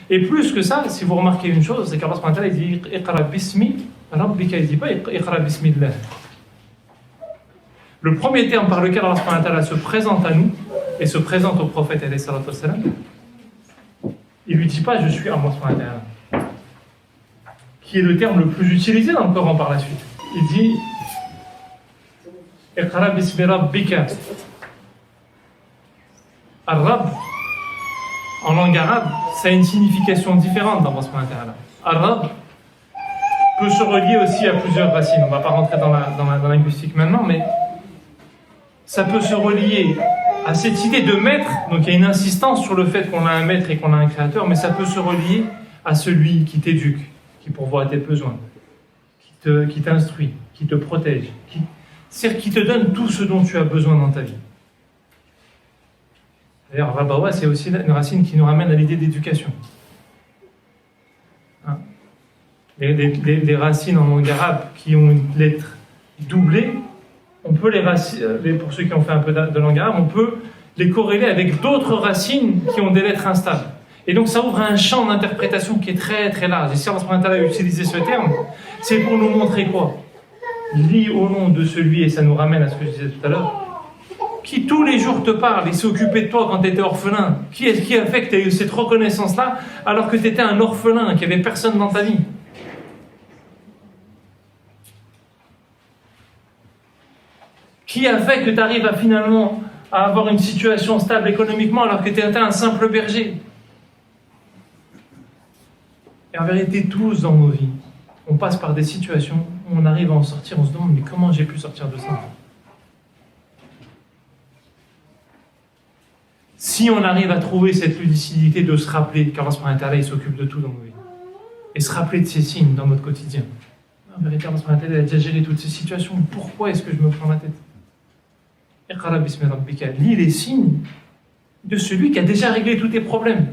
Et plus que ça, si vous remarquez une chose, c'est qu'Allah subhanahu wa ta'ala dit Iqra bismi rabbika, il dit pas Iqra bismillah. Le premier terme par lequel Allah subhanahu wa ta'ala se présente à nous et se présente au prophète alayhi salatu wassalam, il lui dit pas je suis Allah subhanahu wa ta'ala, qui est le terme le plus utilisé dans le Coran par la suite. Il dit Iqra bismi rabbika. Ar-Rabb, en langue arabe, ça a une signification différente dans Allah subhanahu wa ta'ala. Ar-Rabb peut se relier aussi à plusieurs racines. On ne va pas rentrer dans la linguistique maintenant, mais ça peut se relier à cette idée de maître. Donc il y a une insistance sur le fait qu'on a un maître et qu'on a un créateur, mais ça peut se relier à celui qui t'éduque, qui pourvoit à tes besoins, qui t'instruit, qui te protège, c'est-à-dire qui te donne tout ce dont tu as besoin dans ta vie. D'ailleurs, Rabawa, c'est aussi une racine qui nous ramène à l'idée d'éducation. Hein? Les racines en langue arabe qui ont une lettre doublée, on peut pour ceux qui ont fait un peu de langue arabe, on peut les corréler avec d'autres racines qui ont des lettres instables. Et donc ça ouvre un champ d'interprétation qui est très très large. Et si Allah subhanahu wa ta'ala a utilisé ce terme, c'est pour nous montrer quoi? Lis au nom de celui, et ça nous ramène à ce que je disais tout à l'heure, qui tous les jours te parle et s'est occupé de toi quand tu étais orphelin. Qui est-ce qui a fait que tu as eu cette reconnaissance-là alors que tu étais un orphelin, qu'il n'y avait personne dans ta vie? Qui a fait que tu arrives finalement à avoir une situation stable économiquement alors que tu étais un simple berger? Et en vérité, tous dans nos vies, on passe par des situations où on arrive à en sortir, on se demande mais comment j'ai pu sortir de ça? Si on arrive à trouver cette lucidité de se rappeler qu'Allah subhanahu wa ta'ala il s'occupe de tout dans nos vies et se rappeler de ces signes dans notre quotidien. En vérité, Allah subhanahu wa ta'ala a déjà géré toutes ces situations. Pourquoi est-ce que je me prends la tête? Iqra bismi rabbika, lis les signes de celui qui a déjà réglé tous tes problèmes.